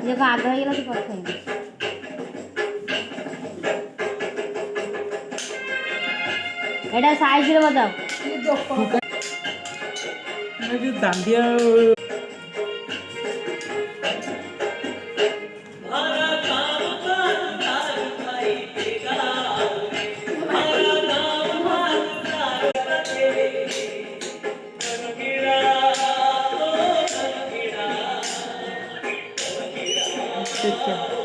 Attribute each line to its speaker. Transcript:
Speaker 1: যখন আগ্রহ হয়ে গেল তো পরে খাই এটা সাইজ দিয়ে বাজাও
Speaker 2: দান্ডিয়া Good job.